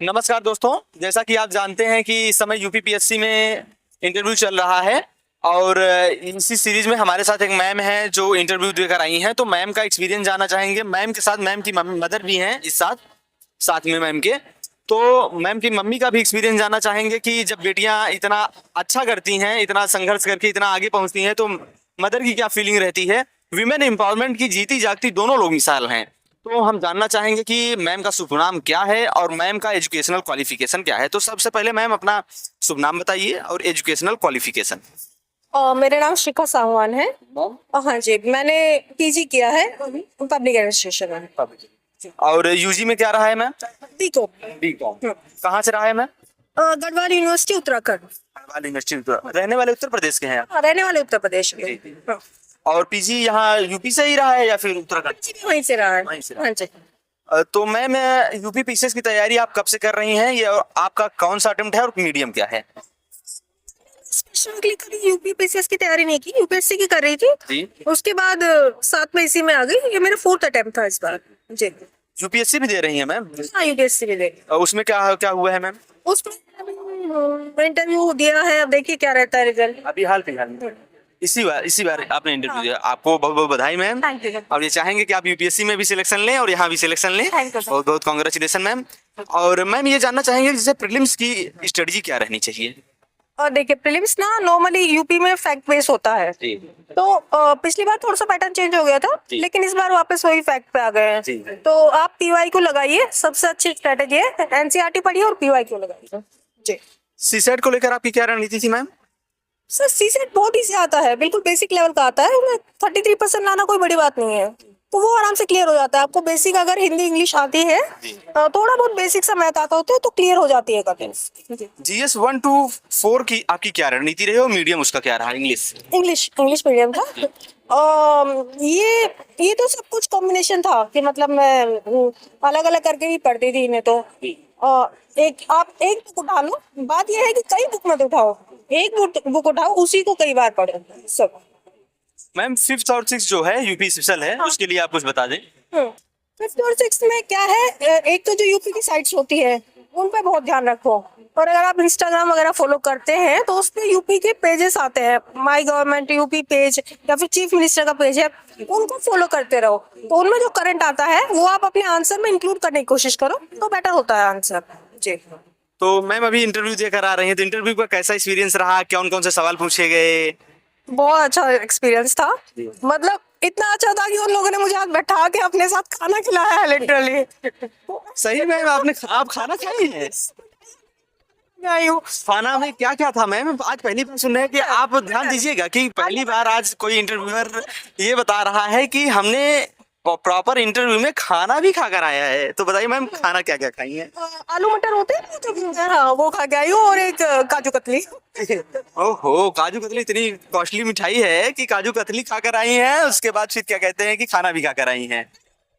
नमस्कार दोस्तों, जैसा कि आप जानते हैं कि इस समय यूपीपीएससी में इंटरव्यू चल रहा है और इसी सीरीज में हमारे साथ एक मैम है जो इंटरव्यू देकर आई हैं। तो मैम का एक्सपीरियंस जानना चाहेंगे। मैम के साथ मैम की मदर भी हैं इस साथ साथ में मैम के। तो मैम की मम्मी का भी एक्सपीरियंस जानना चाहेंगे कि जब बेटियां इतना अच्छा करती हैं, इतना संघर्ष करके इतना आगे पहुंचती हैं, तो मदर की क्या फीलिंग रहती है। विमेन एम्पावरमेंट की जीती जागती दोनों लोग मिसाल हैं। तो हम जानना चाहेंगे कि मैम का शुभ नाम क्या है और मैम का एजुकेशनल क्वालिफिकेशन क्या है। तो सबसे पहले मैम अपना शुभ नाम बताइए और एजुकेशनल क्वालिफिकेशन। मेरा नाम शिखा साहवान है। हाँ जी, मैंने पीजी किया है पब्लिक एडमिनिस्ट्रेशन में। और यूजी में क्या रहा है मैम? बीकॉम। बीकॉम। कहाँ से रहा है ma'am? Garhwal university Uttarakhand. Garhwal university. रहने वाले उत्तर प्रदेश के हैं आप? हाँ, रहने वाले उत्तर प्रदेश के। हाँ। और पीजी यहाँ यूपी से ही रहा है या फिर उत्तराखंड? जी, वहीं से रहा है। वहीं से रहा। हाँ जी। तो मैम यूपी पीसीएस की तैयारी आप कब से कर रही हैं? ये आपका कौन सा अटेम्प्ट है और मीडियम क्या है? स्पेसिफिकली कभी यूपी पीसीएस की तैयारी नहीं की, यूपीएससी की कर रही थी। जी। उसके बाद साथ में इसी में आ गई। ये मेरा 4th अटेम्प्ट था इस बार। जी। यूपीएससी भी दे रही हैं मैम? हाँ, यूपीएससी भी दे। उसमें क्या क्या हुआ है मैम? उसमें इंटरव्यू दिया है, अब देखिए क्या रहता है रिजल्ट। अभी हाल फिलहाल में इसी बार आपने इंटरव्यू दिया। आपको बहुत बहुत बधाई मैम। Thank you. और ये चाहेंगे कि आप यूपीएससी में भी सिलेक्शन लें और यहाँ भी सिलेक्शन लें। Thank you, sir. बहुत बहुत कांग्रेचुलेशन मैम। और मैम ये जानना चाहेंगे जैसे प्रीलिम्स की स्ट्रेटजी क्या रहनी चाहिए? और देखिए, प्रीलिम्स ना नॉर्मली यूपी में फैक्ट बेस होता है। जी। तो पिछली बार थोड़ा सा पैटर्न चेंज हो गया था, जी। लेकिन इस बार वापस वही फैक्ट पे आ गए जी। हैं। तो आप पीवाई को लगाइए, सबसे अच्छी स्ट्रेटेजी है। एनसीईआरटी पढ़िए और पीवाई को लगाइए। जी सीसेट को लेकर आपकी क्या रणनीति थी मैम? सर, सीसेट बहुत इजी आता है, बिल्कुल बेसिक लेवल का आता है। उसमें 33% लाना कोई बड़ी बात नहीं है, तो वो आराम से क्लियर हो जाता है। आपको बेसिक अगर हिंदी इंग्लिश आती है, थोड़ा बहुत बेसिक सा मैथ आता होता है, तो क्लियर हो जाती है कभी। जीएस 1 to 4 की आपकी क्या रणनीति रही और मीडियम उसका क्या रहा? इंग्लिश इंग्लिश मीडियम था। ये तो सब कुछ कॉम्बिनेशन था कि मतलब मैं अलग अलग करके ही पढ़ती थी इन्हें। तो आप एक बुक उठा लो, बात यह है कि कई बुक मत उठाओ, एक बुक उठाओ, उसी को कई बार पढ़ो सब। मैम 5th और 6th जो है यूपी स्पेशल है, उसके लिए आप कुछ बता दें। 5th और 6th में क्या है, एक तो जो यूपी की साइट्स होती है उन पे बहुत ध्यान रखो। और अगर आप इंस्टाग्राम वगैरह फॉलो करते हैं तो उस पे यूपी के पेजेस आते हैं, माय गवर्नमेंट यूपी पेज या फिर चीफ मिनिस्टर का पेज है, उनको फॉलो करते रहो। तो उनमें जो करंट आता है वो आप अपने आंसर में इंक्लूड करने की कोशिश करो, तो बेटर होता है आंसर। जी। तो मैम अभी इंटरव्यू देकर आ रही हैं, तो इंटरव्यू का कैसा एक्सपीरियंस रहा? कौन कौन से सवाल पूछे गए? बहुत अच्छा एक्सपीरियंस था। मतलब इतना अच्छा था कि उन लोगों ने मुझे आज बैठा के अपने साथ खाना खिलाया है, लिटरली। सही मैम, आप खाना खाई हैं? खाना में क्या क्या था मैम? आज पहली बार सुन रहे हैं कि आप ध्यान दीजिएगा कि पहली बार आज कोई इंटरव्यूअर ये बता रहा है कि हमने प्रॉपर इंटरव्यू में खाना भी खाकर आया है। तो बताइए मैम, खाना क्या क्या खाई है? आलू मटर होते हैं ना, तो हाँ वो खा के आई हूँ, और एक काजू कतली। ओहो, काजू कतली इतनी कॉस्टली मिठाई है कि काजू कतली खाकर आई हैं, उसके बाद फिर क्या कहते हैं कि खाना भी खाकर आई हैं।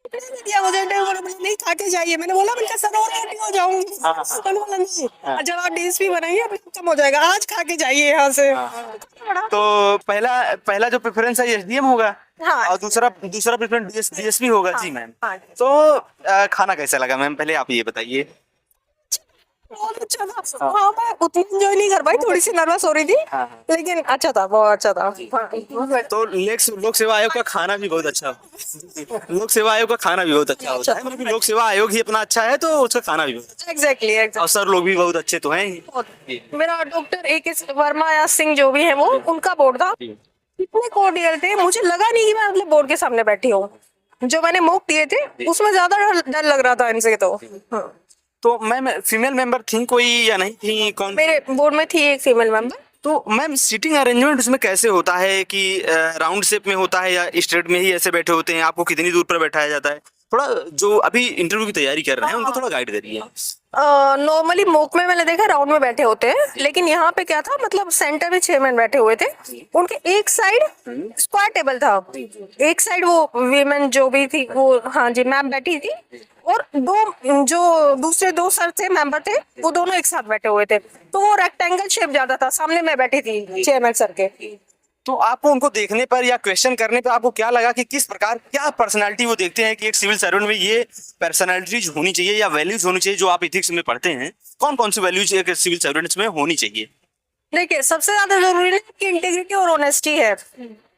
दिया मुझे, नहीं खा के जाइए। मैंने बोला मैं सर और रेडी हो जाऊंगी। मैंने बोला नहीं, जब आप डीएसपी बनाइए कम हो जाएगा, आज खा के जाइए यहाँ से। तो पहला जो प्रेफरेंस है एसडीएम होगा। हाँ। और दूसरा प्रेफरेंस डीएसपी होगा। जी मैम। हाँ। तो खाना कैसा लगा मैम, पहले आप ये बताइए। बहुत अच्छा था। हाँ, मैं उतनी एंजॉय नहीं कर पाई, थोड़ी सी नर्वस हो रही थी। लेकिन अच्छा था, बहुत अच्छा था। तो लोक सेवा आयोग का खाना भी बहुत अच्छा लोक सेवा आयोग का खाना भी बहुत अच्छा होता है। मतलब लोक सेवा आयोग ही अपना अच्छा है तो उसका खाना भी बहुत अच्छा एग्जैक्टली। है। और सर लोग भी बहुत अच्छे तो हैं ही। मेरा डॉक्टर AK वर्मा या सिंह जो भी है वो, उनका बोर्ड था। इतने कोर्डियल थे, मुझे लगा नहीं कि मैं मतलब बोर्ड के सामने बैठी हूँ। जो मैंने मॉक दिए थे उसमें ज्यादा डर लग रहा था इनसे। तो हाँ। तो मैम फीमेल मेंबर थी कोई या नहीं थी? कौन? मेरे बोर्ड में थी एक फीमेल मेंबर। तो मैम सीटिंग अरेंजमेंट उसमें कैसे होता है कि राउंड शेप में होता है या स्ट्रेट में ही ऐसे बैठे होते हैं? आपको कितनी दूर पर बैठाया जाता है? थोड़ा जो अभी इंटरव्यू की तैयारी कर रहे हैं उनको थोड़ा गाइड करिए। नॉर्मली मॉक में मैंने देखा राउंड में बैठे होते हैं, लेकिन यहाँ पे क्या था, मतलब सेंटर में 6 मैन बैठे हुए थे। उनके एक साइड स्क्वायर टेबल था, एक साइड वो वीमेन जो भी थी वो, हाँ जी, मैम बैठी थी। और जो दूसरे 2 सर थे, मेंबर थे, वो दोनों एक साथ बैठे हुए थे। तो वो रेक्टेंगल शेप ज्यादा था, सामने मैं बैठी थी चेयरमैन सर के। तो आपको उनको देखने पर या क्वेश्चन करने पर आपको क्या लगा कि किस प्रकार क्या पर्सनालिटी वो देखते हैं कि एक सिविल सर्वेंट में ये पर्सनालिटीज होनी चाहिए या वैल्यूज होनी चाहिए जो आप इथिक्स में पढ़ते हैं, कौन कौन सी वैल्यूज एक सिविल सर्वेंट्स में होनी चाहिए? देखिए, सबसे ज्यादा जरूरी है कि इंटीग्रिटी और ऑनेस्टी है।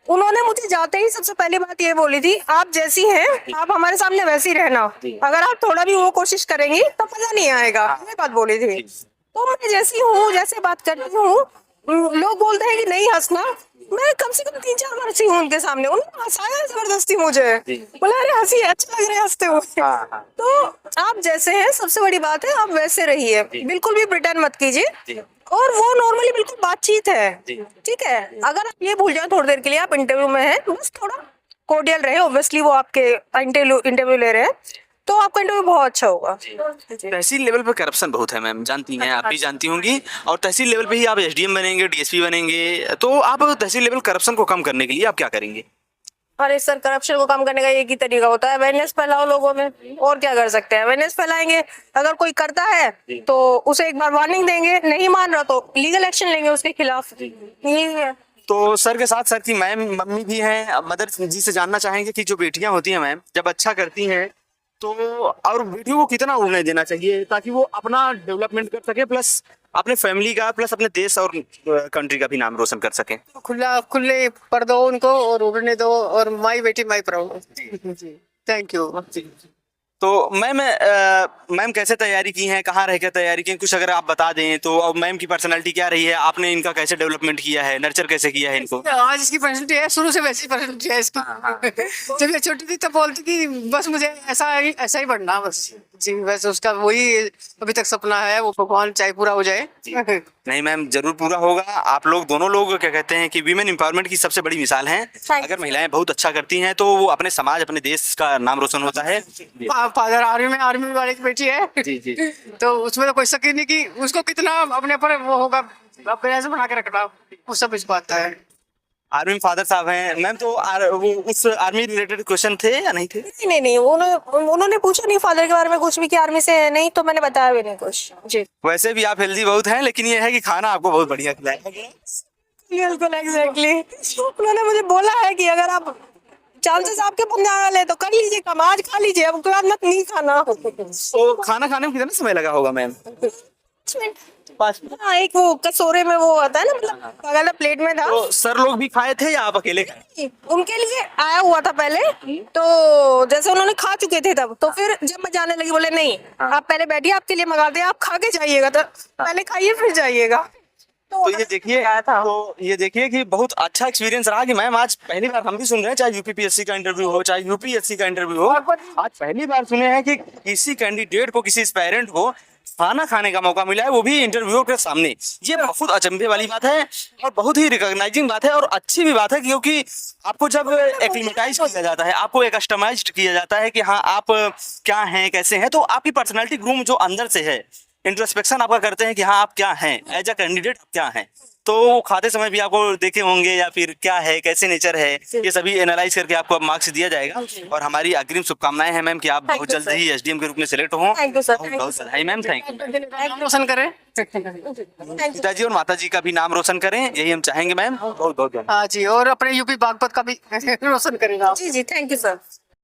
उन्होंने मुझे जाते ही सबसे पहली बात ये बोली थी, आप जैसी हैं आप हमारे सामने वैसी रहना, अगर आप थोड़ा भी वो कोशिश करेंगी तो मजा नहीं आएगा, ये बात बोली थी। तो मैं जैसी हूँ, जैसे बात करती हूँ, लोग बोलते हैं कि नहीं हंसना, मैं कम से कम 3-4 बार हंसी हूँ उनके सामने, उन्होंने हंसाया जबरदस्ती मुझे, बोला अरे हंसी है, अच्छा लग रहा है हंसते हुए। तो आप जैसे हैं, सबसे बड़ी बात है आप वैसे रहिए, बिल्कुल भी प्रिटेंड मत कीजिए, और वो नॉर्मली बिल्कुल बातचीत है, ठीक है। अगर आप ये भूल जाए थोड़ी देर के लिए आप इंटरव्यू में हैं, बस थोड़ा कोर्डियल रहे, ऑब्वियसली वो आपके इंटरव्यू ले रहे हैं, तो आपका इंटरव्यू बहुत अच्छा होगा। तहसील लेवल पे करप्शन बहुत है मैम, जानती हैं, आप भी जानती होंगी, और तहसील लेवल पे ही आप एसडीएम बनेंगे, डीएसपी बनेंगे, तो आप तहसील लेवल करप्शन को कम करने के लिए आप क्या करेंगे? अरे सर, करप्शन को कम करने का एक ही तरीका होता है, अवेयरनेस फैलाओ लोगों में, और क्या कर सकते हैं, अवेयरनेस फैलाएंगे। अगर कोई करता है तो उसे एक बार वार्निंग देंगे, नहीं मान रहा तो लीगल एक्शन लेंगे उसके खिलाफ, यही है। तो सर के साथ सर की मैम मम्मी भी हैं, मदर जी से जानना चाहेंगे कि जो बेटियां होती हैं मैम जब अच्छा करती हैं तो और बेटियों को कितना उड़ने देना चाहिए ताकि वो अपना डेवलपमेंट कर सके, प्लस अपने फैमिली का, प्लस अपने देश और कंट्री का भी नाम रोशन कर सके? खुले पर दो उनको और उड़ने दो, और माई बेटी माई प्राउड। Thank you. तो मैम कैसे तैयारी की है, कहाँ रह कर तैयारी की है, कुछ अगर आप बता दें तो। अब मैम की पर्सनालिटी क्या रही है, आपने इनका कैसे डेवलपमेंट किया है, नर्चर कैसे किया है इनको? आज इसकी पर्सनैलिटी है, शुरू से वैसी पर्सनैलिटी है इसकी। जब ये छोटी थी तब बोलती कि बस मुझे ऐसा ही बनना बस जी, वैसे उसका वही अभी तक सपना है, वो भगवान चाहे पूरा हो जाए। नहीं मैम, जरूर पूरा होगा। आप लोग दोनों लोग क्या कहते हैं कि वीमेन एम्पावरमेंट की सबसे बड़ी मिसाल हैं। अगर महिलाएं बहुत अच्छा करती हैं तो वो अपने समाज, अपने देश का नाम रोशन होता है। फादर आर्मी वाले की बेटी है जी जी। तो उसमें तो कोई शक ही नहीं कि उसको कितना अपने पर वो होगा, अपने ऐसे बना के रखना, वो सब इस बात है। आर्मी फादर साहब हैं मैम, तो वो उस आर्मी रिलेटेड क्वेश्चन थे या नहीं थे? नहीं, उन्होंने पूछा नहीं फादर के बारे में कुछ भी कि आर्मी से है, नहीं तो मैंने बताया भी नहीं कुछ जी। वैसे भी आप हेल्दी बहुत हैं, लेकिन ये है कि खाना आपको बहुत बढ़िया खिलाया। बिल्कुल एग्जैक्टली, उन्होंने मुझे बोला है कि अगर आप चांसेस आपके पुण्य वाले तो कर लीजिए, कम आज खा लीजिए, अब उसके बाद मत नहीं खाना। तो खाना खाने में कितना समय लगा होगा मैम? 5 मिनट। हाँ, एक वो कटोरे में वो आता है ना, मतलब अगला प्लेट में था। तो सर लोग भी खाए थे या आप अकेले खाए? उनके लिए आया हुआ था पहले, तो जैसे उन्होंने खा चुके थे तब, तो फिर जब मैं जाने लगी बोले नहीं आप पहले बैठिए, आपके लिए मंगाते हैं, आप खा के जाइएगा, तो पहले खाइए फिर जाइएगा। तो ये देखिए कि बहुत अच्छा एक्सपीरियंस रहा कि मैम आज पहली बार हम भी सुन रहे हैं, चाहे यूपीपीएससी का इंटरव्यू हो, चाहे यूपीएससी का इंटरव्यू हो, आज पहली बार सुने हैं कि किसी कैंडिडेट को, किसी एस्पायरेंट को खाना खाने का मौका मिला है, वो भी इंटरव्यू के सामने। ये बहुत अचंभे वाली बात है और बहुत ही रिकॉग्नाइजिंग बात है और अच्छी भी बात है, क्योंकि आपको जब एक्लिमेटाइज किया जाता है, आपको एक कस्टमाइज्ड किया जाता है कि हाँ आप क्या हैं, कैसे हैं, तो आपकी पर्सनैलिटी ग्रूम जो अंदर से है, इंट्रोस्पेक्शन आपका करते हैं कि हाँ आप क्या हैं, एज अ कैंडिडेट आप क्या हैं। तो खाते समय भी आपको देखे होंगे या फिर क्या है, कैसे नेचर है, ये सभी एनालाइज करके आपको अब मार्क्स दिया जाएगा। और हमारी अग्रिम शुभकामनाएं हैं मैम कि आप बहुत जल्द ही एसडीएम के रूप में सिलेक्ट हों। Thank you sir. बहुत बधाई मैम, थैंक यू। नाम रोशन करें। पिताजी और माताजी का भी नाम रोशन करें, यही हम चाहेंगे मैम। बहुत बहुत हाँ जी, और अपने यूपी बागपत का भी रोशन करेगा। जी, थैंक यू सर।